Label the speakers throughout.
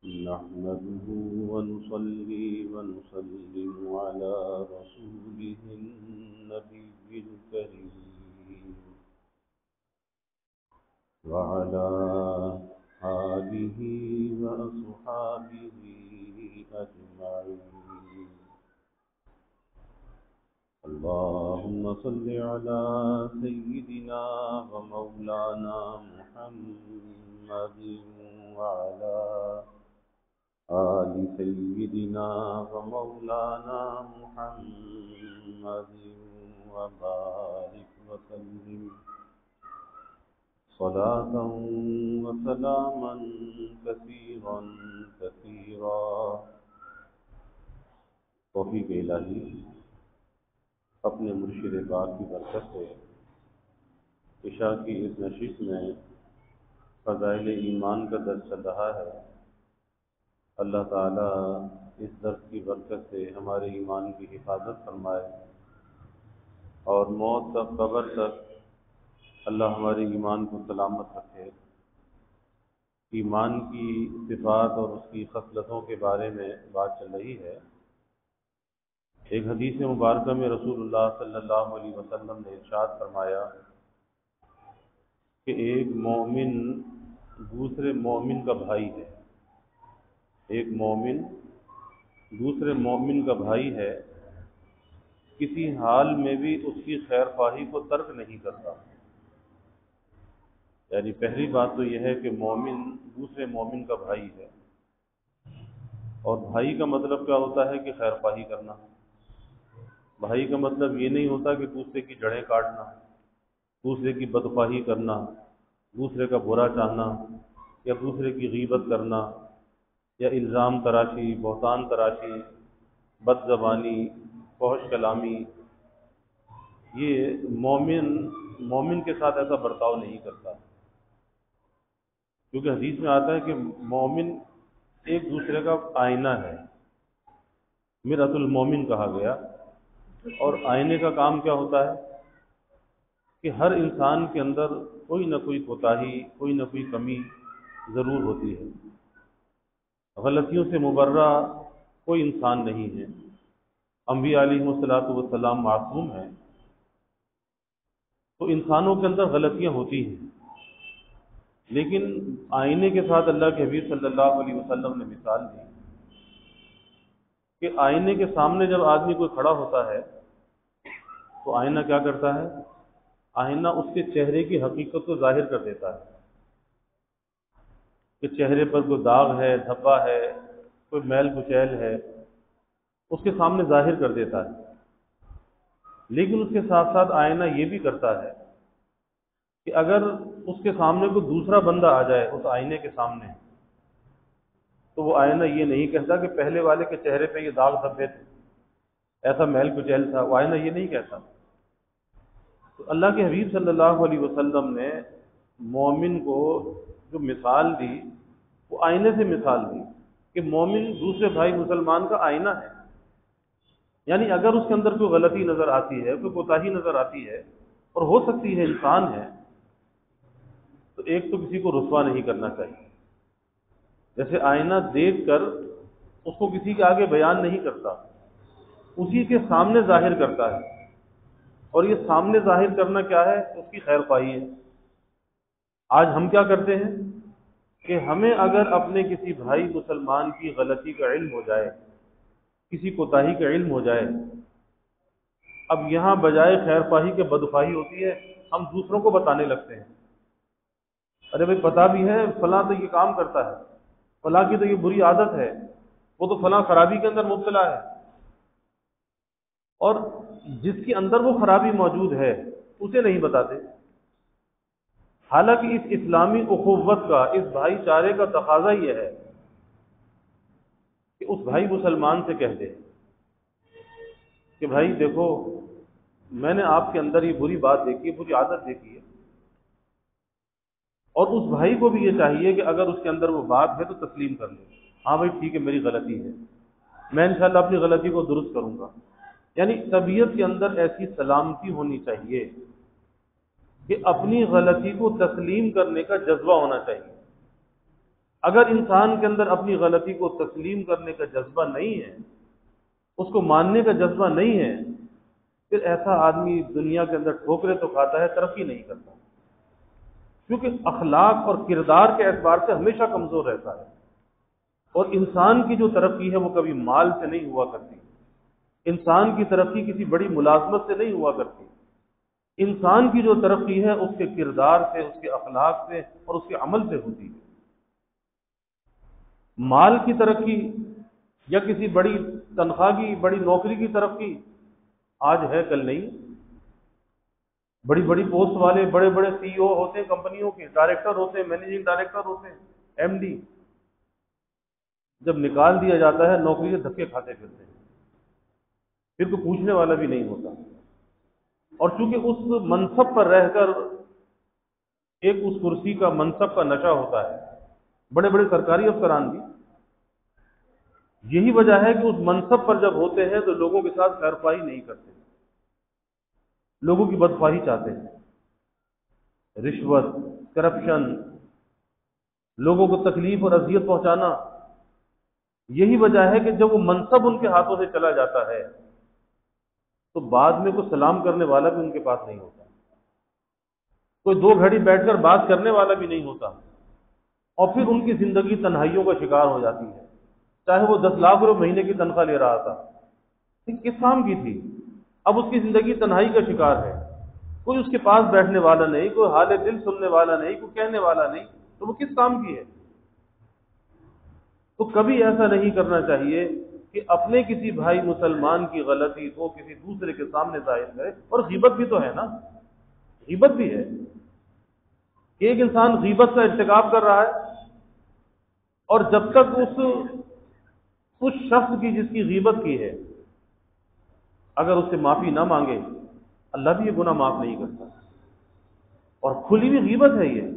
Speaker 1: نحمده ونصلي ونسلم على رسوله النبي الكريم وعلى آله وأصحابه أجمعين. اللهم صل على سيدنا ومولانا محمد وعلى آل سيدنا ومولانا محمد وبارك وسلم صلاة وسلاما كثيرا كثيرا. توفیق الہی اپنے مرشد پاک کی برکت سے عشاء کی اس نشست میں فضائل ایمان کا درس چل رہا ہے. اللہ تعالیٰ اس درس کی برکت سے ہمارے ایمان کی حفاظت فرمائے اور موت تک قبر تک اللہ ہمارے ایمان کو سلامت رکھے. ایمان کی صفات اور اس کی خصلتوں کے بارے میں بات چل رہی ہے. ایک حدیث مبارکہ میں رسول اللہ صلی اللہ علیہ وسلم نے ارشاد فرمایا کہ ایک مومن دوسرے مومن کا بھائی ہے. ایک مومن دوسرے مومن کا بھائی ہے، کسی حال میں بھی اس کی خیر خواہی کو ترک نہیں کرتا. یعنی پہلی بات تو یہ ہے کہ مومن دوسرے مومن کا بھائی ہے، اور بھائی کا مطلب کیا ہوتا ہے کہ خیر خواہی کرنا. بھائی کا مطلب یہ نہیں ہوتا کہ دوسرے کی جڑیں کاٹنا، دوسرے کی بدخواہی کرنا، دوسرے کا برا چاہنا، یا دوسرے کی غیبت کرنا، یا الزام تراشی، بہتان تراشی، بد زبانی، فحش کلامی. یہ مومن کے ساتھ ایسا برتاؤ نہیں کرتا، کیونکہ حدیث میں آتا ہے کہ مومن ایک دوسرے کا آئینہ ہے. مرآۃ المومن کہا گیا. اور آئینے کا کام کیا ہوتا ہے کہ ہر انسان کے اندر کوئی نہ کوئی کوتاہی، کوئی نہ کوئی کمی ضرور ہوتی ہے. غلطیوں سے مبرہ کوئی انسان نہیں ہے. انبیاء علیہ الصلوۃ معصوم ہیں، تو انسانوں کے اندر غلطیاں ہوتی ہیں. لیکن آئینے کے ساتھ اللہ کے حبیب صلی اللہ علیہ وسلم نے مثال دی کہ آئینے کے سامنے جب آدمی کوئی کھڑا ہوتا ہے تو آئینہ کیا کرتا ہے؟ آئینہ اس کے چہرے کی حقیقت کو ظاہر کر دیتا ہے کہ چہرے پر کوئی داغ ہے، دھبا ہے، کوئی میل کچیل ہے، اس کے سامنے ظاہر کر دیتا ہے. لیکن اس کے ساتھ ساتھ آئینہ یہ بھی کرتا ہے کہ اگر اس کے سامنے کوئی دوسرا بندہ آ جائے اس آئینے کے سامنے، تو وہ آئینہ یہ نہیں کہتا کہ پہلے والے کے چہرے پہ یہ داغ دھبے تھے، ایسا میل کچیل تھا. وہ آئینہ یہ نہیں کہتا. تو اللہ کے حبیب صلی اللہ علیہ وسلم نے مومن کو جو مثال دی وہ آئینے سے مثال دی کہ مومن دوسرے بھائی مسلمان کا آئینہ ہے. یعنی اگر اس کے اندر کوئی غلطی نظر آتی ہے، کوئی کوتاہی نظر آتی ہے، اور ہو سکتی ہے انسان ہے، تو ایک تو کسی کو رسوا نہیں کرنا چاہیے. جیسے آئینہ دیکھ کر اس کو کسی کے آگے بیان نہیں کرتا، اسی کے سامنے ظاہر کرتا ہے. اور یہ سامنے ظاہر کرنا کیا ہے؟ اس کی خیر خواہی ہے. آج ہم کیا کرتے ہیں کہ ہمیں اگر اپنے کسی بھائی مسلمان کی غلطی کا علم ہو جائے، کسی کوتاہی کا علم ہو جائے، اب یہاں بجائے خیر خواہی کے بدخواہی ہوتی ہے، ہم دوسروں کو بتانے لگتے ہیں. ارے بھائی پتہ بھی ہے فلاں تو یہ کام کرتا ہے، فلاں کی تو یہ بری عادت ہے، وہ تو فلاں خرابی کے اندر مبتلا ہے. اور جس کے اندر وہ خرابی موجود ہے اسے نہیں بتاتے. حالانکہ اس اسلامی اخوت کا، اس بھائی چارے کا تقاضا یہ ہے کہ اس بھائی مسلمان سے کہہ دے کہ بھائی دیکھو میں نے آپ کے اندر یہ بری بات دیکھی ہے، بری عادت دیکھی ہے. اور اس بھائی کو بھی یہ چاہیے کہ اگر اس کے اندر وہ بات ہے تو تسلیم کر لے. ہاں بھائی ٹھیک ہے میری غلطی ہے، میں انشاءاللہ اپنی غلطی کو درست کروں گا. یعنی طبیعت کے اندر ایسی سلامتی ہونی چاہیے کہ اپنی غلطی کو تسلیم کرنے کا جذبہ ہونا چاہیے. اگر انسان کے اندر اپنی غلطی کو تسلیم کرنے کا جذبہ نہیں ہے، اس کو ماننے کا جذبہ نہیں ہے، پھر ایسا آدمی دنیا کے اندر ٹھوکریں تو کھاتا ہے، ترقی نہیں کرتا، کیونکہ اخلاق اور کردار کے اعتبار سے ہمیشہ کمزور رہتا ہے۔ اور انسان کی جو ترقی ہے وہ کبھی مال سے نہیں ہوا کرتی، انسان کی ترقی کسی بڑی ملازمت سے نہیں ہوا کرتی، انسان کی جو ترقی ہے اس کے کردار سے، اس کے اخلاق سے اور اس کے عمل سے ہوتی ہے۔ مال کی ترقی یا کسی بڑی تنخواہ کی، بڑی نوکری کی ترقی آج ہے کل نہیں۔ بڑی بڑی پوسٹ والے بڑے بڑے سی او ہوتے ہیں، کمپنیوں کے ڈائریکٹر ہوتے ہیں، مینیجنگ ڈائریکٹر ہوتے ہیں، ایم ڈی، جب نکال دیا جاتا ہے نوکری سے دھکے کھاتے پھرتے ہیں، پھر تو پوچھنے والا بھی نہیں ہوتا۔ اور چونکہ اس منصب پر رہ کر ایک اس کرسی کا، منصب کا نشہ ہوتا ہے، بڑے بڑے سرکاری افسران بھی، یہی وجہ ہے کہ اس منصب پر جب ہوتے ہیں تو لوگوں کے ساتھ خیر خواہی نہیں کرتے، لوگوں کی بدخواہی چاہتے ہیں، رشوت، کرپشن، لوگوں کو تکلیف اور اذیت پہنچانا۔ یہی وجہ ہے کہ جب وہ منصب ان کے ہاتھوں سے چلا جاتا ہے تو بعد میں کوئی سلام کرنے والا بھی ان کے پاس نہیں ہوتا، کوئی دو گھڑی بیٹھ کر بات کرنے والا بھی نہیں ہوتا، اور پھر ان کی زندگی تنہائیوں کا شکار ہو جاتی ہے۔ چاہے وہ 10 لاکھ روپے مہینے کی تنخواہ لے رہا تھا، کس کام کی تھی؟ اب اس کی زندگی تنہائی کا شکار ہے، کوئی اس کے پاس بیٹھنے والا نہیں، کوئی حال دل سننے والا نہیں، کوئی کہنے والا نہیں، تو وہ کس کام کی ہے؟ تو کبھی ایسا نہیں کرنا چاہیے کہ اپنے کسی بھائی مسلمان کی غلطی کو کسی دوسرے کے سامنے ظاہر کرے۔ اور غیبت بھی تو ہے نا، غیبت بھی ہے کہ ایک انسان غیبت کا ارتکاب کر رہا ہے، اور جب تک اس شخص کی جس کی غیبت کی ہے اگر اس سے معافی نہ مانگے، اللہ بھی یہ گناہ معاف نہیں کرتا۔ اور کھلی ہوئی غیبت ہے یہ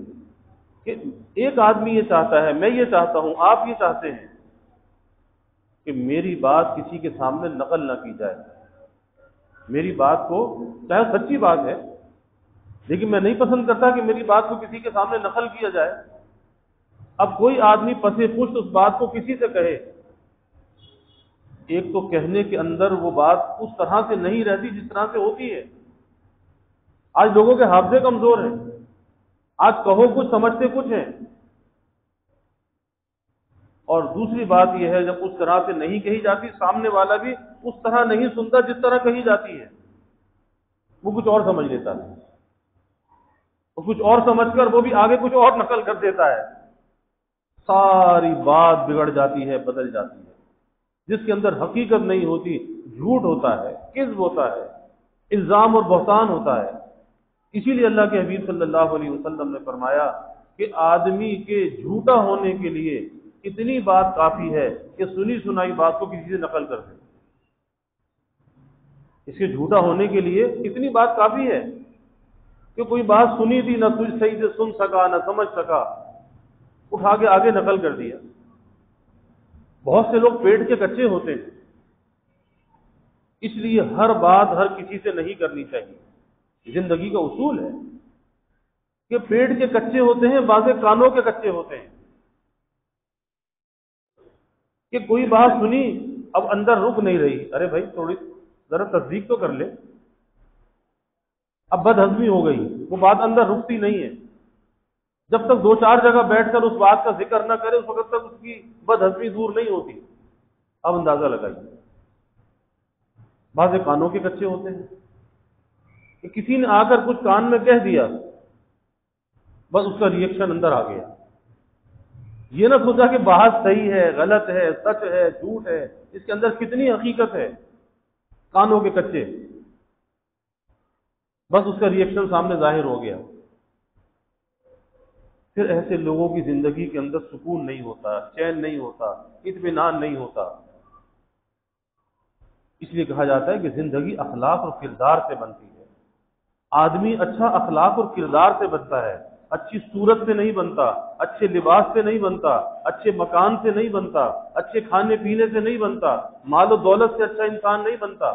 Speaker 1: کہ ایک آدمی یہ چاہتا ہے، میں یہ چاہتا ہوں، آپ یہ چاہتے ہیں کہ میری بات کسی کے سامنے نقل نہ کی جائے، میری بات کو، چاہے سچی بات ہے لیکن میں نہیں پسند کرتا کہ میری بات کو کسی کے سامنے نقل کیا جائے۔ اب کوئی آدمی پسے پشت اس بات کو کسی سے کہے، ایک تو کہنے کے اندر وہ بات اس طرح سے نہیں رہتی جس طرح سے ہوتی ہے۔ آج لوگوں کے حافظے کمزور ہیں، آج کہو کچھ سمجھتے کچھ ہیں۔ اور دوسری بات یہ ہے جب اس طرح سے نہیں کہی جاتی، سامنے والا بھی اس طرح نہیں سنتا جس طرح کہی جاتی ہے، وہ کچھ اور سمجھ لیتا ہے، اور کچھ اور سمجھ کر وہ بھی آگے کچھ اور نقل کر دیتا ہے، ساری بات بگڑ جاتی ہے، بدل جاتی ہے۔ جس کے اندر حقیقت نہیں ہوتی، جھوٹ ہوتا ہے، کذب ہوتا ہے، الزام اور بہتان ہوتا ہے۔ اسی لیے اللہ کے حبیب صلی اللہ علیہ وسلم نے فرمایا کہ آدمی کے جھوٹا ہونے کے لیے اتنی بات کافی ہے کہ سنی سنائی بات کو کسی سے نقل کر دے۔ اس کے جھوٹا ہونے کے لیے اتنی بات کافی ہے کہ کوئی بات سنی تھی، نہ صحیح سے سن سکا، نہ سمجھ سکا، اٹھا کے آگے نقل کر دیا۔ بہت سے لوگ پیٹ کے کچے ہوتے ہیں، اس لیے ہر بات ہر کسی سے نہیں کرنی چاہیے۔ زندگی کا اصول ہے کہ پیٹ کے کچے ہوتے ہیں، بعض کانوں کے کچے ہوتے ہیں، کہ کوئی بات سنی اب اندر رک نہیں رہی، ارے بھائی تھوڑی ذرا تصدیق تو کر لے، اب بد ہضمی ہو گئی، وہ بات اندر رکتی نہیں ہے۔ جب تک 2-4 جگہ بیٹھ کر اس بات کا ذکر نہ کرے اس وقت تک اس کی بد ہضمی دور نہیں ہوتی۔ اب اندازہ لگائیے، بعض کانوں کے کچے ہوتے ہیں کہ کسی نے آ کر کچھ کان میں کہہ دیا، بس اس کا ریئیکشن اندر آ گیا، یہ نہ سوچا کہ بات صحیح ہے، غلط ہے، سچ ہے، جھوٹ ہے، اس کے اندر کتنی حقیقت ہے۔ کانوں کے کچے، بس اس کا ریئیکشن سامنے ظاہر ہو گیا۔ پھر ایسے لوگوں کی زندگی کے اندر سکون نہیں ہوتا، چین نہیں ہوتا، اطمینان نہیں ہوتا۔ اس لیے کہا جاتا ہے کہ زندگی اخلاق اور کردار سے بنتی ہے۔ آدمی اچھا اخلاق اور کردار سے بنتا ہے، اچھی صورت سے نہیں بنتا، اچھے لباس سے نہیں بنتا، اچھے مکان سے نہیں بنتا، اچھے کھانے پینے سے نہیں بنتا، مال و دولت سے اچھا انسان نہیں بنتا۔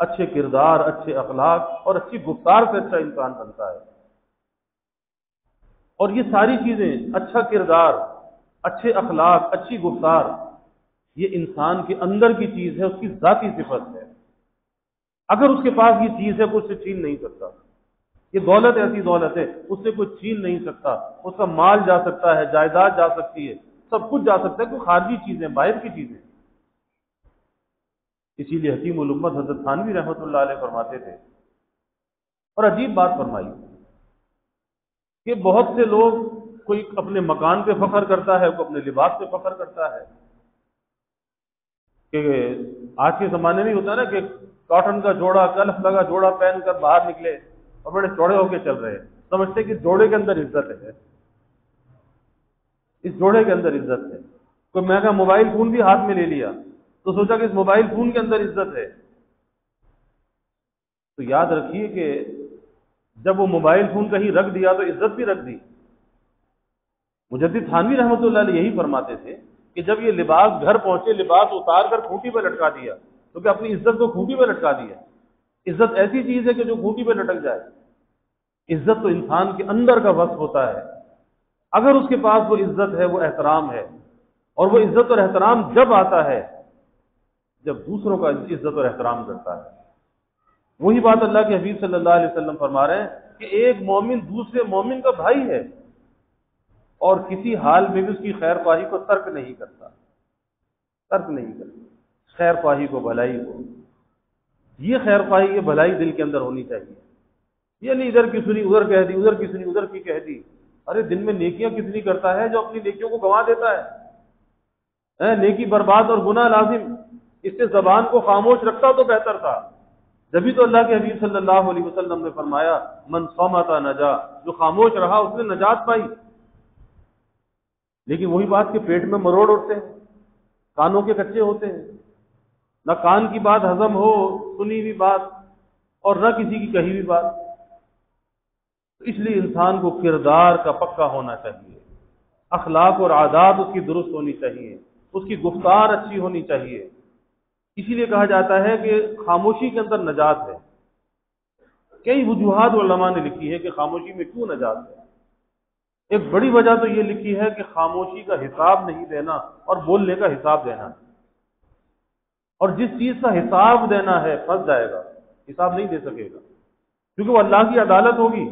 Speaker 1: اچھے کردار، اچھے اخلاق اور اچھی گفتار سے اچھا انسان بنتا ہے۔ اور یہ ساری چیزیں، اچھا کردار، اچھے اخلاق، اچھی گفتار، یہ انسان کے اندر کی چیز ہے، اس کی ذاتی صفت ہے۔ اگر اس کے پاس یہ چیز ہے کوئی اس سے چھین نہیں سکتا۔ یہ دولت ایسی دولت ہے، اس سے کوئی چھین نہیں سکتا۔ اس کا مال جا سکتا ہے، جائیداد جا سکتی ہے، سب کچھ جا سکتا ہے، کوئی خارجی چیزیں، باہر کی چیزیں۔ اسی لیے حکیم الامت حضرت تھانوی رحمۃ اللہ علیہ فرماتے تھے، اور عجیب بات فرمائی کہ بہت سے لوگ، کوئی اپنے مکان پہ فخر کرتا ہے، کوئی اپنے لباس پہ فخر کرتا ہے، کہ آج کے زمانے میں ہوتا ہے نا کہ کاٹن کا جوڑا، کلف لگا جوڑا پہن کر باہر نکلے اور بڑے چوڑے ہو کے چل رہے ہیں، سمجھتے کہ جوڑے کے اندر عزت ہے، اس جوڑے کے اندر عزت ہے۔ کوئی مہنگا موبائل فون بھی ہاتھ میں لے لیا تو سوچا کہ اس موبائل فون کے اندر عزت ہے۔ تو یاد رکھیے کہ جب وہ موبائل فون کہیں رکھ دیا تو عزت بھی رکھ دی۔ مجدد تھانوی رحمۃ اللہ علیہ یہی فرماتے تھے کہ جب یہ لباس گھر پہنچے، لباس اتار کر کھوٹی پہ لٹکا دیا تو کیا اپنی عزت کو کھوٹی پہ لٹکا دیا؟ عزت ایسی چیز ہے کہ جو کھوٹی پہ لٹک جائے؟ عزت تو انسان کے اندر کا وصف ہوتا ہے۔ اگر اس کے پاس وہ عزت ہے، وہ احترام ہے، اور وہ عزت اور احترام جب آتا ہے جب دوسروں کا عزت اور احترام کرتا ہے۔ وہی بات اللہ کے حبیب صلی اللہ علیہ وسلم فرما رہے ہیں کہ ایک مومن دوسرے مومن کا بھائی ہے، اور کسی حال میں بھی اس کی خیر خواہی کو ترک نہیں کرتا، خیر خواہی کو، بھلائی کو۔ یہ خیر خواہی، یہ بھلائی دل کے اندر ہونی چاہیے۔ یہ نہیں ادھر کی سنی ادھر کہہ دی، ادھر کی سنی ادھر کی کہہ دی۔ ارے دن میں نیکیاں کتنی کرتا ہے جو اپنی نیکیوں کو گنوا دیتا ہے۔ نیکی برباد اور گناہ لازم، اس سے زبان کو خاموش رکھتا تو بہتر تھا۔ جبھی تو اللہ کے حبیب صلی اللہ علیہ وسلم نے فرمایا من صمت نجا، جو خاموش رہا اس نے نجات پائی۔ لیکن وہی بات کہ پیٹ میں مروڑ اٹھتے ہیں، کانوں کے کچے ہوتے ہیں، نہ کان کی بات ہضم ہو، سنی ہوئی بات، اور نہ کسی کی کہی ہوئی بات۔ تو اس لیے انسان کو کردار کا پکا ہونا چاہیے، اخلاق اور عادات اس کی درست ہونی چاہیے، اس کی گفتار اچھی ہونی چاہیے۔ اسی لیے کہا جاتا ہے کہ خاموشی کے اندر نجات ہے۔ کئی وجوہات علماء نے لکھی ہے کہ خاموشی میں کیوں نجات ہے۔ ایک بڑی وجہ تو یہ لکھی ہے کہ خاموشی کا حساب نہیں دینا اور بولنے کا حساب دینا، اور جس چیز کا حساب دینا ہے پھنس جائے گا، حساب نہیں دے سکے گا، کیونکہ وہ اللہ کی عدالت ہوگی۔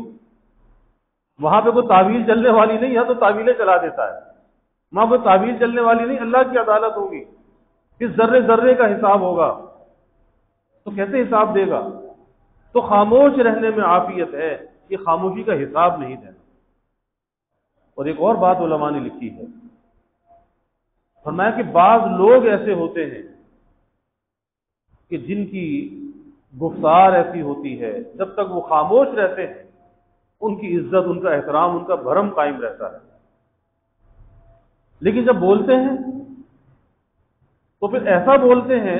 Speaker 1: وہاں پہ کوئی تعویل چلنے والی نہیں ہے تو تعویلیں چلا دیتا ہے، وہاں کوئی تعویل چلنے والی نہیں، اللہ کی عدالت ہوگی، اس ذرے ذرے کا حساب ہوگا، تو کیسے حساب دے گا؟ تو خاموش رہنے میں عافیت ہے، یہ خاموشی کا حساب نہیں دینا۔ اور ایک اور بات علماء نے لکھی ہے، فرمایا کہ بعض لوگ ایسے ہوتے ہیں کہ جن کی گفتار ایسی ہوتی ہے جب تک وہ خاموش رہتے ہیں ان کی عزت، ان کا احترام، ان کا بھرم قائم رہتا ہے، لیکن جب بولتے ہیں تو پھر ایسا بولتے ہیں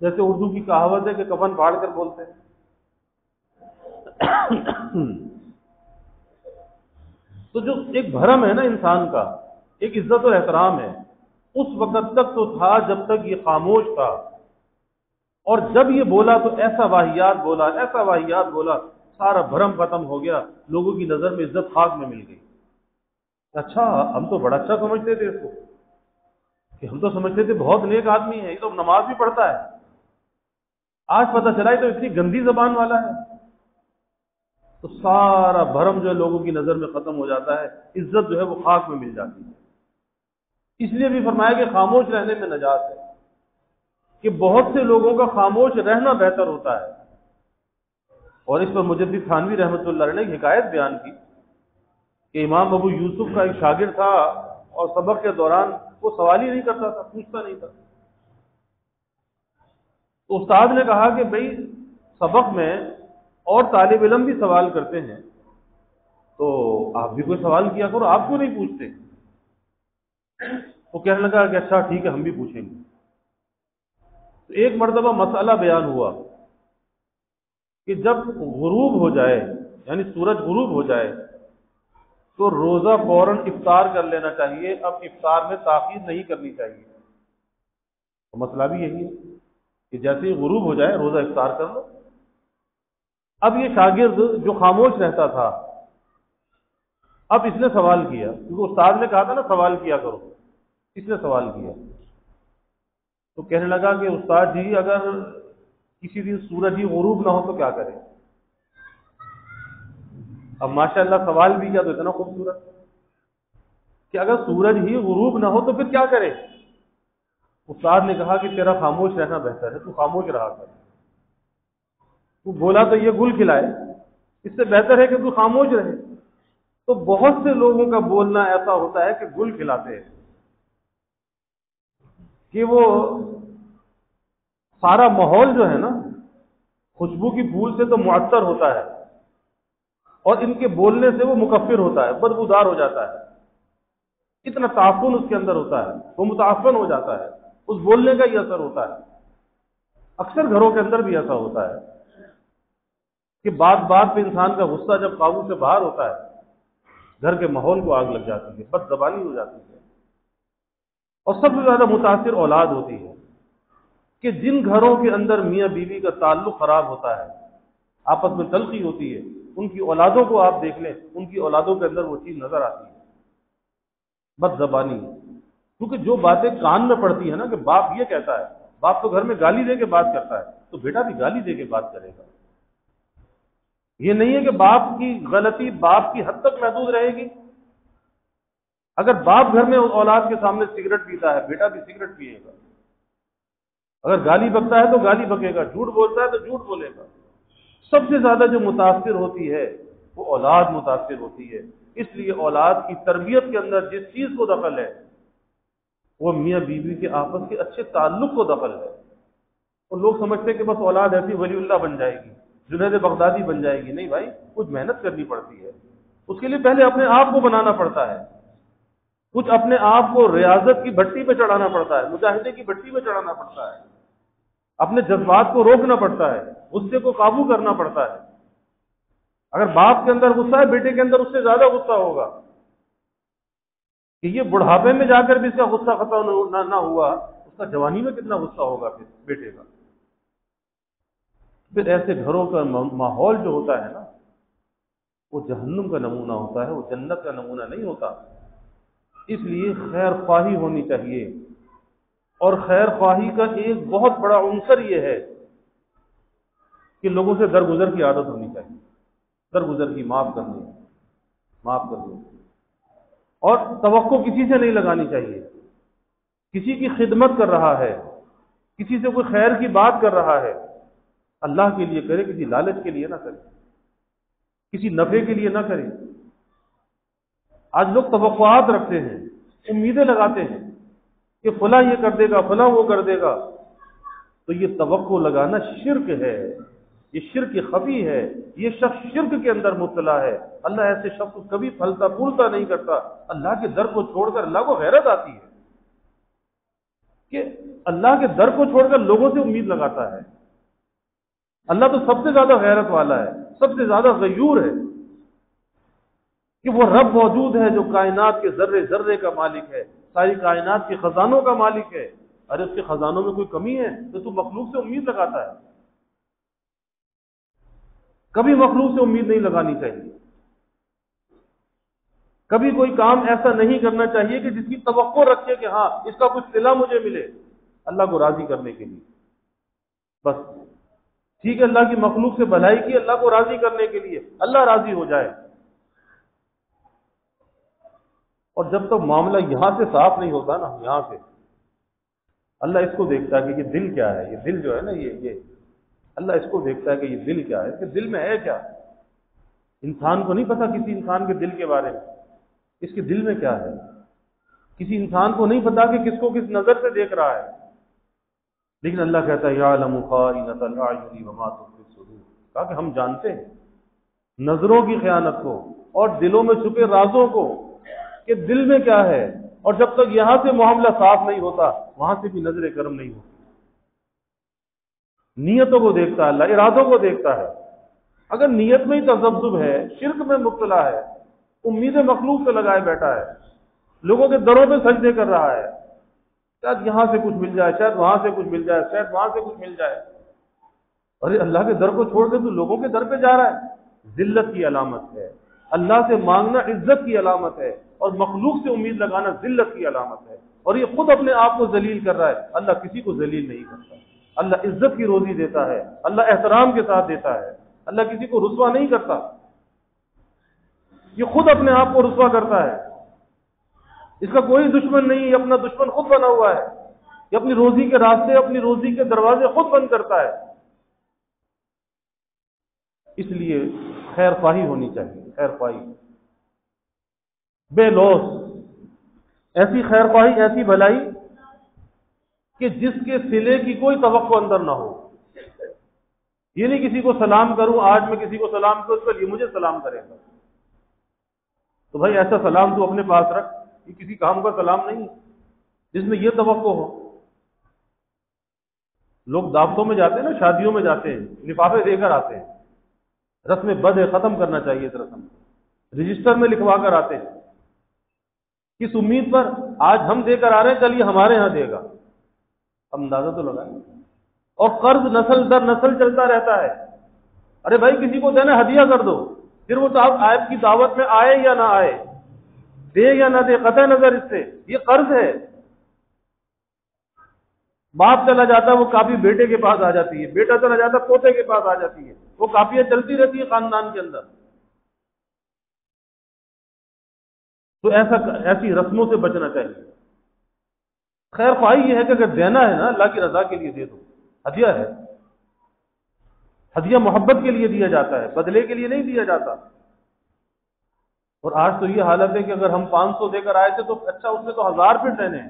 Speaker 1: جیسے اردو کی کہاوت ہے کہ کفن پھاڑ کر بولتے ہیں۔ تو جو ایک بھرم ہے نا انسان کا، ایک عزت اور احترام ہے، اس وقت تک تو تھا جب تک یہ خاموش تھا، اور جب یہ بولا تو ایسا واہیات بولا، ایسا واہیات بولا، سارا بھرم ختم ہو گیا، لوگوں کی نظر میں عزت خاک میں مل گئی۔ اچھا ہم تو بڑا اچھا سمجھتے تھے اس کو، کہ ہم تو سمجھتے تھے بہت نیک آدمی ہے، یہ تو نماز بھی پڑھتا ہے، آج پتہ چلا یہ تو اتنی گندی زبان والا ہے۔ تو سارا بھرم جو ہے لوگوں کی نظر میں ختم ہو جاتا ہے، عزت جو ہے وہ خاک میں مل جاتی ہے۔ اس لیے بھی فرمایا کہ خاموش رہنے میں نجات ہے، کہ بہت سے لوگوں کا خاموش رہنا بہتر ہوتا ہے۔ اور اس پر مجدد تھانوی رحمۃ اللہ علیہ نے ایک حکایت بیان کی کہ امام ابو یوسف کا ایک شاگرد تھا، اور سبق کے دوران وہ سوال ہی نہیں کرتا تھا، پوچھتا نہیں تھا۔ تو استاد نے کہا کہ بھئی سبق میں اور طالب علم بھی سوال کرتے ہیں تو آپ بھی کوئی سوال کیا کرو، آپ کیوں نہیں پوچھتے؟ وہ کہنے لگا کہ اچھا ٹھیک ہے ہم بھی پوچھیں گے۔ تو ایک مرتبہ مسئلہ بیان ہوا کہ جب غروب ہو جائے، یعنی سورج غروب ہو جائے، تو روزہ فوراً افطار کر لینا چاہیے، اب افطار میں تاخیر نہیں کرنی چاہیے۔ تو مسئلہ بھی یہی ہے کہ جیسے ہی غروب ہو جائے روزہ افطار کر لو۔ اب یہ شاگرد جو خاموش رہتا تھا، اب اس نے سوال کیا، کیونکہ استاد نے کہا تھا نا سوال کیا کرو، اس نے سوال کیا تو کہنے لگا کہ استاد جی اگر کسی دن سورج ہی غروب نہ ہو تو کیا کریں؟ اب ماشاءاللہ سوال بھی کیا تو اتنا خوبصورت کہ اگر سورج ہی غروب نہ ہو تو پھر کیا کرے؟ استاد نے کہا کہ تیرا خاموش رہنا بہتر ہے، تو خاموش رہا کر، تو بولا تو یہ گل کھلائے، اس سے بہتر ہے کہ تو خاموش رہے۔ تو بہت سے لوگوں کا بولنا ایسا ہوتا ہے کہ گل کھلاتے ہیں، کہ وہ سارا ماحول جو ہے نا خوشبو کی پھول سے تو معطر ہوتا ہے، اور ان کے بولنے سے وہ مکفر ہوتا ہے، بدبودار ہو جاتا ہے، اتنا تعفن اس کے اندر ہوتا ہے، وہ متعفن ہو جاتا ہے، اس بولنے کا ہی اثر ہوتا ہے۔ اکثر گھروں کے اندر بھی ایسا ہوتا ہے کہ بات بات پہ انسان کا غصہ جب قابو سے باہر ہوتا ہے، گھر کے ماحول کو آگ لگ جاتی ہے، بد زبانی ہو جاتی ہے، اور سب سے زیادہ متاثر اولاد ہوتی ہے کہ جن گھروں کے اندر میاں بیوی کا تعلق خراب ہوتا ہے، آپس میں تلخی ہوتی ہے، ان کی اولادوں کو آپ دیکھ لیں، ان کی اولادوں کے اندر وہ چیز نظر آتی ہے، بد زبانی۔ کیونکہ جو باتیں کان میں پڑتی ہے نا کہ باپ یہ کہتا ہے، باپ تو گھر میں گالی دے کے بات کرتا ہے، تو بیٹا بھی گالی دے کے بات کرے گا۔ یہ نہیں ہے کہ باپ کی غلطی باپ کی حد تک محدود رہے گی۔ اگر باپ گھر میں اولاد کے سامنے سگریٹ پیتا ہے، بیٹا بھی سگریٹ پیے گا۔ اگر گالی بکتا ہے تو گالی بکے گا، جھوٹ بولتا ہے تو جھوٹ بولے گا۔ سب سے زیادہ جو متاثر ہوتی ہے وہ اولاد متاثر ہوتی ہے۔ اس لیے اولاد کی تربیت کے اندر جس چیز کو دخل ہے وہ میاں بیوی کے آپس کے اچھے تعلق کو دخل ہے۔ اور لوگ سمجھتے ہیں کہ بس اولاد ایسی ولی اللہ بن جائے گی، جنید بغدادی بن جائے گی۔ نہیں بھائی، کچھ محنت کرنی پڑتی ہے، اس کے لیے پہلے اپنے آپ کو بنانا پڑتا ہے، کچھ اپنے آپ کو ریاضت کی بھٹی پہ چڑھانا پڑتا ہے، مجاہدے کی بھٹی پہ چڑھانا پڑتا ہے، اپنے جذبات کو روکنا پڑتا ہے، غصے کو قابو کرنا پڑتا ہے۔ اگر باپ کے اندر غصہ ہے، بیٹے کے اندر اس سے زیادہ غصہ ہوگا کہ یہ بڑھاپے میں جا کر بھی اس کا غصہ ختم نہ ہوا، اس کا جوانی میں کتنا غصہ ہوگا پھر بیٹے کا۔ پھر ایسے گھروں کا ماحول جو ہوتا ہے نا وہ جہنم کا نمونہ ہوتا ہے، وہ جنت کا نمونہ نہیں ہوتا۔ اس لیے خیر خواہی ہونی چاہیے، اور خیر خواہی کا ایک بہت بڑا عنصر یہ ہے کہ لوگوں سے درگزر کی عادت ہونی چاہیے، درگزر کی، معاف کرنی، اور توقع کسی سے نہیں لگانی چاہیے۔ کسی کی خدمت کر رہا ہے، کسی سے کوئی خیر کی بات کر رہا ہے، اللہ کے لیے کرے، کسی لالچ کے لیے نہ کرے، کسی نفع کے لیے نہ کرے۔ آج لوگ توقعات رکھتے ہیں، امیدیں لگاتے ہیں کہ فلاں یہ کر دے گا، فلاں وہ کر دے گا، تو یہ توقع لگانا شرک ہے، یہ شرک خفی ہے، یہ شخص شرک کے اندر مبتلا ہے۔ اللہ ایسے شخص کو کبھی پھلتا پھولتا نہیں کرتا۔ اللہ کے در کو چھوڑ کر، اللہ کو غیرت آتی ہے کہ اللہ کے در کو چھوڑ کر لوگوں سے امید لگاتا ہے۔ اللہ تو سب سے زیادہ غیرت والا ہے، سب سے زیادہ غیور ہے، کہ وہ رب موجود ہے جو کائنات کے ذرے ذرے کا مالک ہے، ساری کائنات کے خزانوں کا مالک ہے۔ ارے اس کے خزانوں میں کوئی کمی ہے تو مخلوق سے امید لگاتا ہے؟ کبھی مخلوق سے امید نہیں لگانی چاہیے۔ کبھی کوئی کام ایسا نہیں کرنا چاہیے کہ جس کی توقع رکھے کہ ہاں اس کا کچھ صلہ مجھے ملے اللہ کو راضی کرنے کے لیے۔ بس ٹھیک ہے، اللہ کی مخلوق سے بھلائی کی اللہ کو راضی کرنے کے لیے، اللہ راضی ہو جائے۔ اور جب تک معاملہ یہاں سے صاف نہیں ہوتا نا، یہاں سے اللہ اس کو دیکھتا ہے کہ یہ دل کیا ہے، یہ دل جو ہے نا یہ اللہ اس کو دیکھتا ہے کہ یہ دل کیا ہے، اس کے دل میں ہے کیا۔ انسان کو نہیں پتا کسی انسان کے دل کے بارے میں، اس کے دل میں کیا ہے۔ کسی انسان کو نہیں پتا کہ کس کو کس نظر سے دیکھ رہا ہے، لیکن اللہ کہتا ہے یعلم خائنۃ الاعین وما تخفی الصدور، کہا کہ ہم جانتے ہیں نظروں کی خیانت کو اور دلوں میں چھپے رازوں کو، کہ دل میں کیا ہے۔ اور جب تک یہاں سے معاملہ صاف نہیں ہوتا وہاں سے بھی نظر کرم نہیں ہوتی۔ نیتوں کو دیکھتا ہے اللہ، ارادوں کو دیکھتا ہے۔ اگر نیت میں ہی تذبذب ہے، شرک میں مبتلا ہے، امیدیں مخلوق سے لگائے بیٹھا ہے، لوگوں کے دروں پہ سجدے کر رہا ہے، شاید یہاں سے کچھ مل جائے، شاید وہاں سے کچھ مل جائے، شاید وہاں سے کچھ مل جائے، ارے اللہ کے در کو چھوڑ کے تو لوگوں کے در پہ جا رہا ہے، ذلت کی علامت ہے، اللہ سے مانگنا عزت کی علامت ہے، اور مخلوق سے امید لگانا ذلت کی علامت ہے، اور یہ خود اپنے آپ کو ذلیل کر رہا ہے۔ اللہ کسی کو ذلیل نہیں کرتا، اللہ عزت کی روزی دیتا ہے، اللہ احترام کے ساتھ دیتا ہے، اللہ کسی کو رسوا نہیں کرتا۔ یہ خود اپنے آپ کو رسوا کرتا ہے، اس کا کوئی دشمن نہیں، یہ اپنا دشمن خود بنا ہوا ہے، یہ اپنی روزی کے راستے، اپنی روزی کے دروازے خود بند کرتا ہے۔ اس لیے خیر خواہی ہونی چاہیے، خیر خواہی بے لوث، ایسی خیر خواہی، ایسی بھلائی کہ جس کے صلے کی کوئی توقع اندر نہ ہو۔ یہ نہیں کسی کو سلام کروں، آج میں کسی کو سلام کروں تو یہ مجھے سلام کرے گا، تو بھائی ایسا سلام تو اپنے پاس رکھ، یہ کسی کام کا سلام نہیں جس میں یہ توقع ہو۔ لوگ دعوتوں میں جاتے ہیں نا، شادیوں میں جاتے ہیں، لفافے دے کر آتے ہیں، رسم بد ہے، ختم کرنا چاہیے اس رسم کو، رجسٹر میں لکھوا کر آتے ہیں، کس امید پر؟ آج ہم دے کر آ رہے ہیں، کل یہ ہمارے ہاں دے گا، ہم اندازہ تو لگائیں۔ اور قرض نسل در نسل چلتا رہتا ہے۔ ارے بھائی کسی کو دینا ہدیہ کر دو، پھر وہ آپ کی دعوت میں آئے یا نہ آئے، دے یا نہ دے، قطع نظر اس سے یہ قرض ہے۔ باپ چلا جاتا ہے، وہ کاپی بیٹے کے پاس آ جاتی ہے، بیٹا چلا جاتا ہے، پوتے کے پاس آ جاتی ہے، وہ کاپیاں چلتی رہتی ہیں خاندان کے اندر۔ تو ایسی رسموں سے بچنا چاہیے۔ خیر خواہی یہ ہے کہ اگر دینا ہے نا، اللہ کی رضا کے لیے دے دو، ہدیہ ہے، ہدیہ محبت کے لیے دیا جاتا ہے، بدلے کے لیے نہیں دیا جاتا۔ اور آج تو یہ حالت ہے کہ اگر ہم 500 دے کر آئے تھے تو اچھا، اس میں تو 1000 پھر دینے ہیں،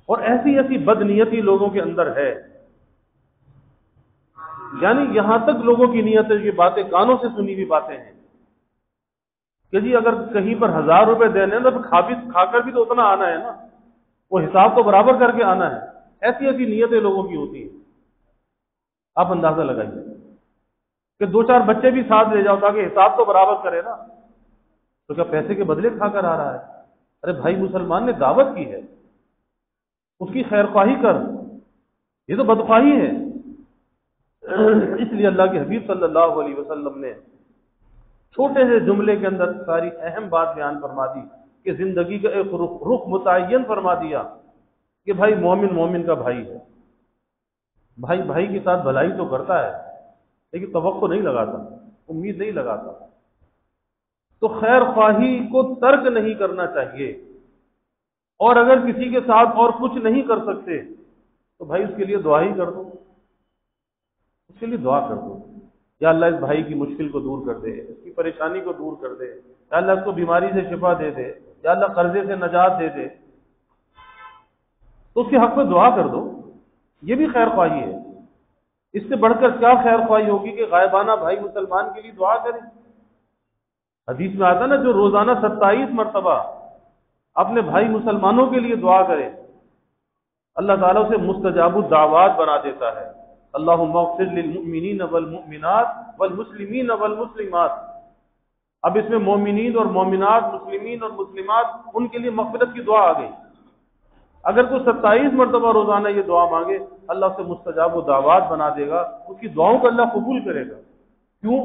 Speaker 1: اور ایسی ایسی بدنیتی لوگوں کے اندر ہے، یعنی یہاں تک لوگوں کی نیت ہے، یہ باتیں کانوں سے سنی ہوئی باتیں ہیں کہ جی اگر کہیں پر 1000 روپے دینے ہیں تو کھا کر بھی تو اتنا آنا ہے نا، وہ حساب تو برابر کر کے آنا ہے۔ ایسی ایسی نیتیں لوگوں کی ہوتی ہیں، آپ اندازہ لگائیے کہ 2-4 بچے بھی ساتھ لے جاؤ تاکہ حساب تو برابر کرے نا، تو کیا پیسے کے بدلے کھا کر آ رہا ہے؟ ارے بھائی مسلمان نے دعوت کی ہے، اس کی خیر خواہی کر، یہ تو بدخواہی ہے۔ اس لیے اللہ کے حبیب صلی اللہ علیہ وسلم نے چھوٹے سے جملے کے اندر ساری اہم بات بیان فرما دی کہ زندگی کا ایک رخ متعین فرما دیا کہ بھائی مومن مومن کا بھائی ہے، بھائی بھائی کے ساتھ بھلائی تو کرتا ہے لیکن توقع نہیں لگاتا، امید نہیں لگاتا۔ تو خیر خواہی کو ترک نہیں کرنا چاہیے، اور اگر کسی کے ساتھ اور کچھ نہیں کر سکتے تو بھائی اس کے لیے دعا ہی کر دو، اس کے لیے دعا کر دو، یا اللہ اس بھائی کی مشکل کو دور کر دے، اس کی پریشانی کو دور کر دے، یا اللہ اس کو بیماری سے شفا دے دے، یا اللہ قرضے سے نجات دے دے، تو اس کے حق میں دعا کر دو، یہ بھی خیر خواہی ہے۔ اس سے بڑھ کر کیا خیر خواہی ہوگی کہ غائبانہ بھائی مسلمان کے لیے دعا کریں؟ حدیث میں آتا نا، جو روزانہ 27 مرتبہ اپنے بھائی مسلمانوں کے لیے دعا کرے، اللہ تعالیٰ اسے مستجاب الدعوات بنا دیتا ہے۔ اللہم اغفر للمؤمنین والمؤمنات والمسلمین والمسلمات۔ اب اس میں مومنین اور مومنات، مسلمین اور مسلمات، ان کے لیے مغفرت کی دعا آ گئی۔ اگر کوئی 27 مرتبہ روزانہ یہ دعا مانگے، اللہ اسے مستجاب الدعوات بنا دے گا، اس کی دعاؤں کو اللہ قبول کرے گا۔ کیوں؟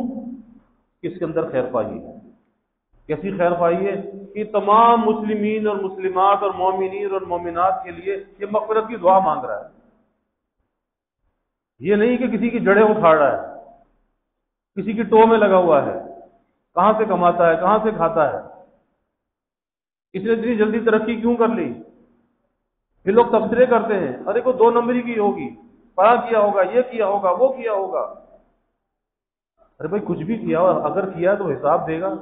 Speaker 1: اس کے اندر خیر خواہی ہے۔ کیسی خیر خواہی ہے کہ تمام مسلمین اور مسلمات اور مومنین اور مومنات کے لیے یہ مغفرت کی دعا مانگ رہا ہے، یہ نہیں کہ کسی کی جڑیں اکھاڑ رہا ہے، کسی کی ٹو میں لگا ہوا ہے، کہاں سے کماتا ہے، کہاں سے کھاتا ہے، اس نے اتنی جلدی ترقی کیوں کر لی۔ پھر لوگ تبصرے کرتے ہیں، ارے کو 2 نمبری کی ہوگی، پڑھا کیا ہوگا، یہ کیا ہوگا، وہ کیا ہوگا۔ ارے بھائی کچھ بھی کیا ہو، اگر کیا تو حساب دے گا،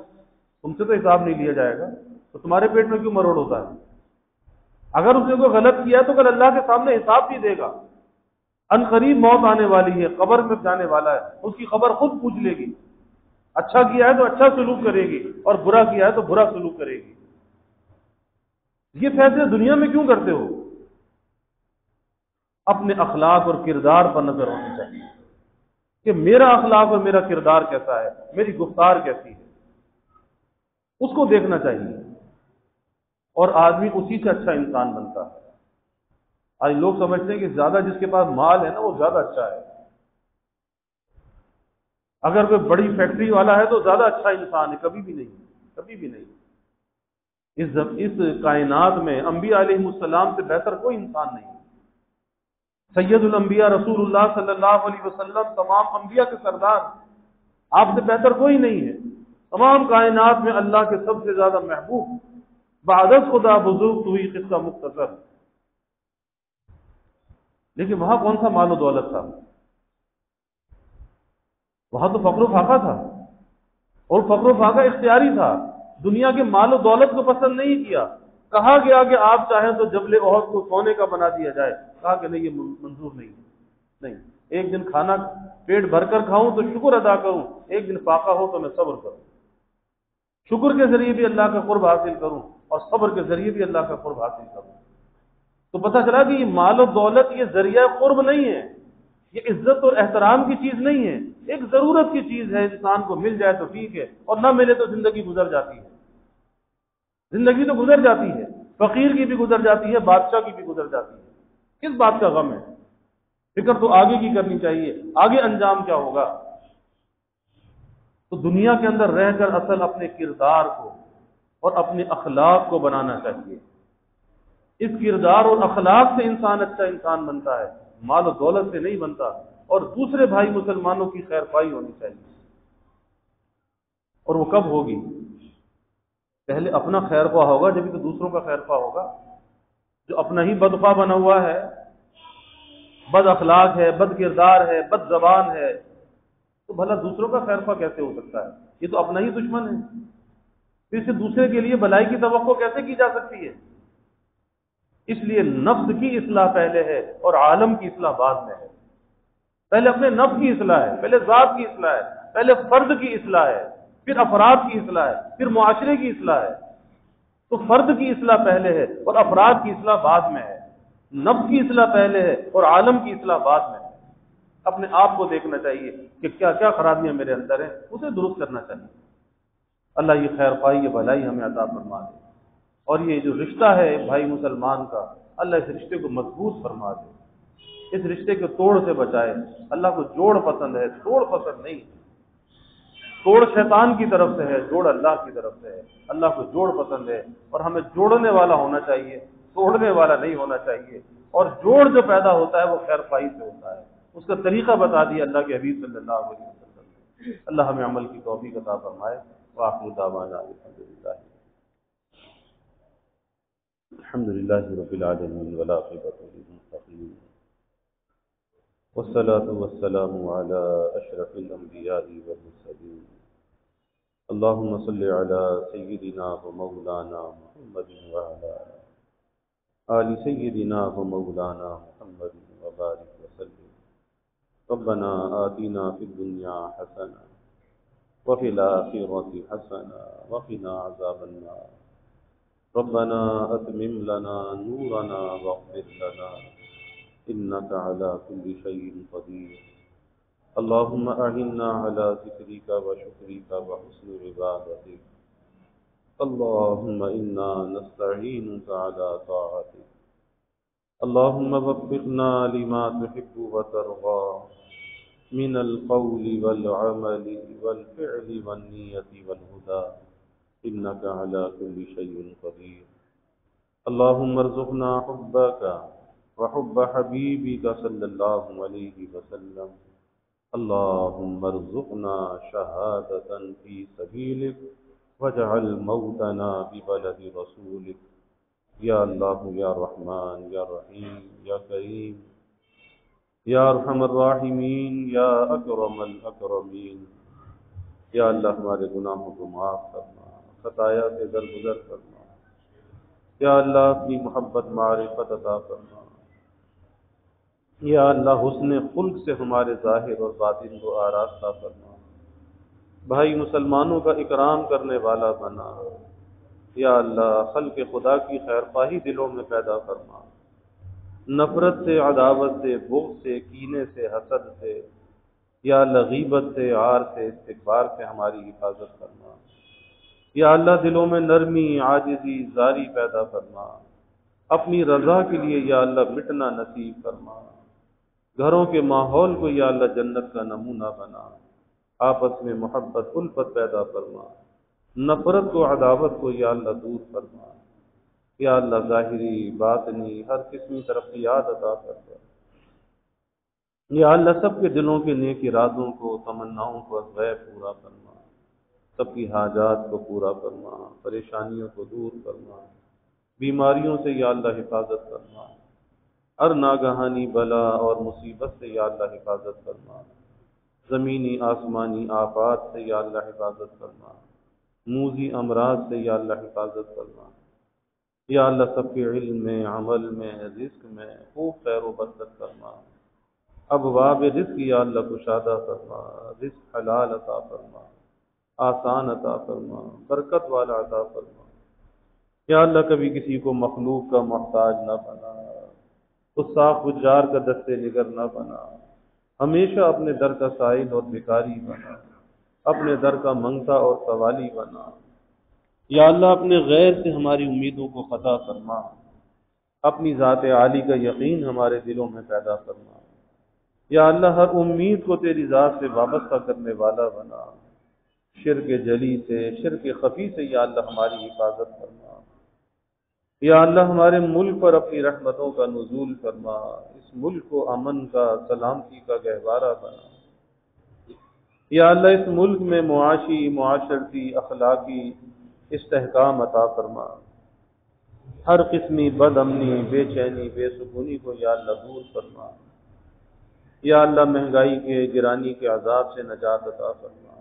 Speaker 1: تم سے تو حساب نہیں لیا جائے گا، تو تمہارے پیٹ میں کیوں مروڑ ہوتا ہے؟ اگر اس نے کوئی غلط کیا تو کل اللہ کے سامنے حساب بھی دے گا۔ ان قریب موت آنے والی ہے، قبر میں جانے والا ہے، اس کی خبر خود پوچھ لے گی۔ اچھا کیا ہے تو اچھا سلوک کرے گی، اور برا کیا ہے تو برا سلوک کرے گی۔ یہ فیصلے دنیا میں کیوں کرتے ہو؟ اپنے اخلاق اور کردار پر نظر ہونی چاہیے کہ میرا اخلاق اور میرا کردار کیسا ہے، میری گفتار کیسی ہے، اس کو دیکھنا چاہیے، اور آدمی اسی سے اچھا انسان بنتا ہے۔ آج لوگ سمجھتے ہیں کہ زیادہ جس کے پاس مال ہے نا وہ زیادہ اچھا ہے۔ اگر کوئی بڑی فیکٹری والا ہے تو زیادہ اچھا انسان ہے، کبھی بھی نہیں، کبھی بھی نہیں۔ اس کائنات میں انبیاء علیہ السلام سے بہتر کوئی انسان نہیں۔ سید الانبیاء رسول اللہ صلی اللہ علیہ وسلم تمام انبیاء کے سردار، آپ سے بہتر کوئی نہیں ہے۔ تمام کائنات میں اللہ کے سب سے زیادہ محبوب، بعدت خدا بزرگ تو ہی قصہ مختصر۔ لیکن وہاں کون سا مال و دولت تھا؟ وہاں تو فقر و فاقہ تھا، اور فقر و فاقہ اختیاری تھا۔ دنیا کے مال و دولت کو پسند نہیں کیا۔ کہا گیا کہ آپ چاہیں تو جبل احد کو سونے کا بنا دیا جائے، کہا کہ نہیں، یہ منظور نہیں ہے۔ نہیں، ایک دن کھانا پیٹ بھر کر کھاؤں تو شکر ادا کروں، ایک دن فاقہ ہو تو میں صبر کروں، شکر کے ذریعے بھی اللہ کا قرب حاصل کروں اور صبر کے ذریعے بھی اللہ کا قرب حاصل کروں۔ تو پتہ چلا کہ یہ مال و دولت یہ ذریعہ قرب نہیں ہے، یہ عزت اور احترام کی چیز نہیں ہے، ایک ضرورت کی چیز ہے۔ انسان کو مل جائے تو ٹھیک ہے، اور نہ ملے تو زندگی گزر جاتی ہے، زندگی تو گزر جاتی ہے، فقیر کی بھی گزر جاتی ہے، بادشاہ کی بھی گزر جاتی ہے۔ کس بات کا غم ہے؟ فکر تو آگے کی کرنی چاہیے، آگے انجام کیا ہوگا۔ تو دنیا کے اندر رہ کر اصل اپنے کردار کو اور اپنے اخلاق کو بنانا چاہیے۔ اس کردار اور اخلاق سے انسان اچھا انسان بنتا ہے، مال و دولت سے نہیں بنتا۔ اور دوسرے بھائی مسلمانوں کی خیر خواہی ہونی چاہیے، اور وہ کب ہوگی؟ پہلے اپنا خیر خواہ ہوگا جبھی تو دوسروں کا خیر خواہ ہوگا۔ جو اپنا ہی بدخواہ بنا ہوا ہے، بد اخلاق ہے، بد کردار ہے، بد زبان ہے، تو بھلا دوسروں کا خیر خواہ کیسے ہو سکتا ہے؟ یہ تو اپنا ہی دشمن ہے، پھر سے دوسرے کے لیے بھلائی کی توقع کیسے کی جا سکتی ہے؟ اس لیے نفس کی اصلاح پہلے ہے اور عالم کی اصلاح بعد میں ہے۔ پہلے اپنے نفس کی اصلاح ہے، پہلے ذات کی اصلاح ہے، پہلے فرد کی اصلاح ہے، پھر افراد کی اصلاح ہے، پھر معاشرے کی اصلاح ہے۔ تو فرد کی اصلاح پہلے ہے اور افراد کی اصلاح بعد میں ہے، نفس کی اصلاح پہلے ہے اور عالم کی اصلاح بعد میں ہے۔ اپنے آپ کو دیکھنا چاہیے کہ کیا کیا خرابیاں میرے اندر ہیں، اسے درست کرنا چاہیے۔ اللہ یہ خیر خواہی، یہ بھلائی ہمیں عطا فرما دے، اور یہ جو رشتہ ہے بھائی مسلمان کا، اللہ اس رشتے کو مضبوط فرما دے، اس رشتے کو توڑ سے بچائے۔ اللہ کو جوڑ پسند ہے، توڑ پسند نہیں۔ توڑ شیطان کی طرف سے ہے، جوڑ اللہ کی طرف سے ہے۔ اللہ کو جوڑ پسند ہے، اور ہمیں جوڑنے والا ہونا چاہیے، توڑنے والا نہیں ہونا چاہیے۔ اور جوڑ جو پیدا ہوتا ہے وہ خیر خواہی سے ہوتا ہے، اس کا طریقہ بتا دیا اللہ کے حبیب صلی اللہ علیہ وسلم۔ اللہ ہمیں عمل کی توفیق عطا فرمائے۔ وآخر دعوانا الحمد للہ رب العالمین والعاقبۃ للمتقین، والصلاة والسلام على اشرف الانبیاء والمرسلین۔ اللهم صل على سيدنا ومولانا محمد وعلى آل سيدنا ومولانا محمد وبارك وسلم۔ ربنا آتنا في الدنيا حسنة وفي الآخرة حسنة وقنا عذاب النار۔ ربنا أتمم لنا نورنا واغفر لنا إنك على كل شيء قدير۔ اللهم أعنا على ذكرك وشكرك وحسن عبادتك۔ اللهم إنا نستعينك على طاعتك۔ اللهم وفقنا لما تحب وترضى من القول والعمل والفعل والنية والهدى، إنك على كل شيء قدير۔ اللهم ارزقنا حبك وحب حبيبك صلى الله عليه وسلم۔ اللهم ارزقنا شهادة في سبيلك واجعل موتنا ببلد رسولك۔ یا اللہ یا رحمان یا رحیم یا کریم یا ارحم الراحمین یا اکرم الاکرمین۔ یا اللہ ہمارے گناہوں کو معاف فرما، خطایا سے درگزر فرما۔ یا اللہ اپنی محبت معرفت عطا فرما۔ یا اللہ حسن خلق سے ہمارے ظاہر اور باطن کو آراستہ فرما، بھائی مسلمانوں کا اکرام کرنے والا بنا۔ یا اللہ خلق خدا کی خیر خواہی دلوں میں پیدا فرما، نفرت سے، عداوت سے، بغض سے، کینے سے، حسد سے، یا اللہ غیبت سے، عار سے، استکبار سے ہماری حفاظت فرما۔ یا اللہ دلوں میں نرمی، عاجزی، زاری پیدا فرما، اپنی رضا کے لیے یا اللہ مٹنا نصیب فرما۔ گھروں کے ماحول کو یا اللہ جنت کا نمونہ بنا۔ آپس میں محبت الفت پیدا فرما، نفرت کو عداوت کو یا اللہ دور فرما، یا اللہ ظاہری باطنی ہر قسمی ترقیات عطا فرما، یا اللہ سب کے دلوں کے نیک ارادوں کو تمناؤں کو از غیب پورا فرما، سب کی حاجات کو پورا فرما، پریشانیوں کو دور فرما، بیماریوں سے یا اللہ حفاظت فرما، ہر ناگہانی بلا اور مصیبت سے یا اللہ حفاظت فرما، زمینی آسمانی آفات سے یا اللہ حفاظت فرما، موذی امراض سے یا اللہ حفاظت فرما، یا اللہ سب کے علم میں، عمل میں، رزق میں خوب خیر و برکت فرما، ابواب رزق یا اللہ کشادہ فرما، رزق حلال عطا فرما، آسان عطا فرما، برکت والا عطا فرما، یا اللہ کبھی کسی کو مخلوق کا محتاج نہ بنا، فساق فجار کا دستے نگر نہ بنا، ہمیشہ اپنے در کا سائل اور بھکاری بنا، اپنے در کا منگتا اور سوالی بنا، یا اللہ اپنے غیر سے ہماری امیدوں کو قطع فرما، اپنی ذات عالی کا یقین ہمارے دلوں میں پیدا فرما، یا اللہ ہر امید کو تیری ذات سے وابستہ کرنے والا بنا، شرک جلی سے، شرک خفی سے یا اللہ ہماری حفاظت فرما، یا اللہ ہمارے ملک پر اپنی رحمتوں کا نزول فرما، اس ملک کو امن کا، سلامتی کا گہوارہ بنا، یا اللہ اس ملک میں معاشی، معاشرتی، اخلاقی استحکام عطا فرما، ہر قسمی بد امنی، بے چینی، بے سکونی کو یا اللہ دور فرما، یا اللہ مہنگائی کے، گرانی کے عذاب سے نجات عطا فرما،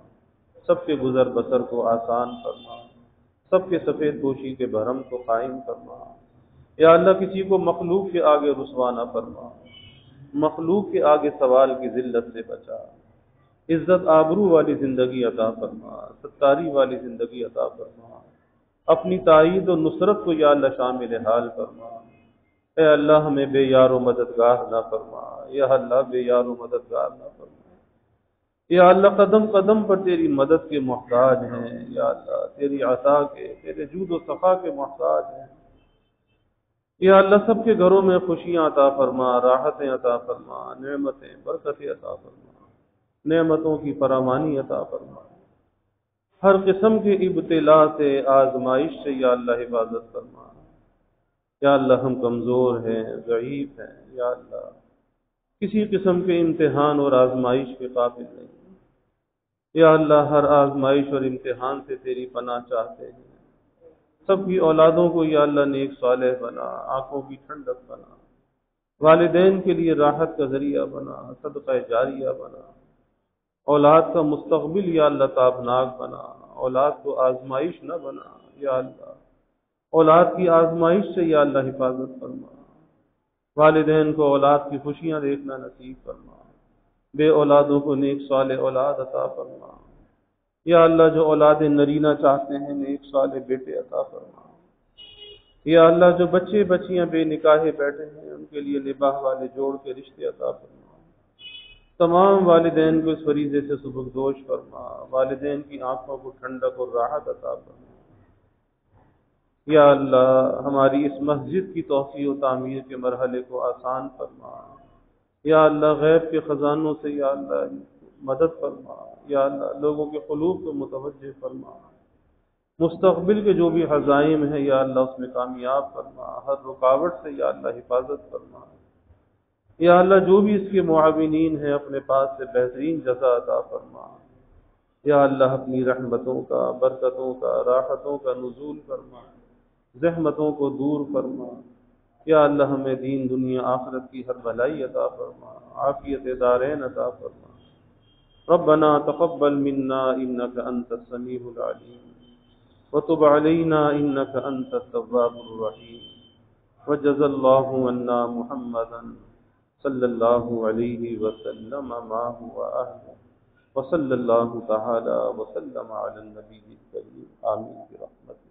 Speaker 1: سب کے گزر بسر کو آسان فرما، سب کے سفید پوشی کے بھرم کو قائم فرما، یا اللہ کسی کو مخلوق کے آگے رسوا نہ فرما، مخلوق کے آگے سوال کی ذلت سے بچا، عزت آبرو والی زندگی عطا فرما، ستاری والی زندگی عطا فرما، اپنی تائید و نصرت کو یا اللہ شامل حال فرما، اے اللہ ہمیں بے یار و مددگار نہ فرما، یا اللہ بے یار و مددگار نہ فرما، یا اللہ قدم قدم پر تیری مدد کے محتاج ہیں، یا اللہ تیری عطا کے، تیرے جود و صفا کے محتاج ہیں، یا اللہ سب کے گھروں میں خوشیاں عطا فرما، راحتیں عطا فرما، نعمتیں، برکتیں عطا فرما، نعمتوں کی فراوانی عطا فرما، ہر قسم کے ابتلا سے، آزمائش سے یا اللہ حفاظت فرما، یا اللہ ہم کمزور ہیں، ضعیف ہیں، یا اللہ کسی قسم کے امتحان اور آزمائش کے قابل نہیں، یا اللہ ہر آزمائش اور امتحان سے تیری پناہ چاہتے ہیں، سب کی اولادوں کو یا اللہ نیک صالح بنا، آنکھوں کی ٹھنڈک بنا، والدین کے لیے راحت کا ذریعہ بنا، صدقہ جاریہ بنا، اولاد کا مستقبل یا اللہ تابناک بنا، اولاد کو آزمائش نہ بنا، یا اللہ اولاد کی آزمائش سے یا اللہ حفاظت فرما، والدین کو اولاد کی خوشیاں دیکھنا نصیب فرما، بے اولادوں کو نیک صالح اولاد عطا فرما، یا اللہ جو اولاد نرینہ چاہتے ہیں نیک صالح بیٹے عطا فرما، یا اللہ جو بچے بچیاں بے نکاح بیٹھے ہیں ان کے لیے نباہ والے جوڑ کے رشتے عطا فرما، تمام والدین کو اس فریضے سے سبکدوش فرما، والدین کی آنکھوں کو ٹھنڈک اور راحت عطا فرما، یا اللہ ہماری اس مسجد کی توسیع و تعمیر کے مرحلے کو آسان فرما، یا اللہ غیب کے خزانوں سے یا اللہ مدد فرما، یا اللہ لوگوں کے قلوب کو متوجہ فرما، مستقبل کے جو بھی عزائم ہیں یا اللہ اس میں کامیاب فرما، ہر رکاوٹ سے یا اللہ حفاظت فرما، یا اللہ جو بھی اس کے معاونین ہیں اپنے پاس سے بہترین جزا عطا فرما، یا اللہ اپنی رحمتوں کا، برکتوں کا، راحتوں کا نزول فرما، زحمتوں کو دور فرما، یا اللہ ہمیں دین دنیا آخرت کی ہر بھلائی عطا فرما، عافیت دارین عطا فرما، ربنا تقبل منا انك انت السميع العليم وتب علينا انك انت التواب الرحيم وجزى الله عنا محمدا صلى الله عليه وسلم ما هو اهله وصلى الله تعالى وسلم على النبي الكريم آمين برحمته.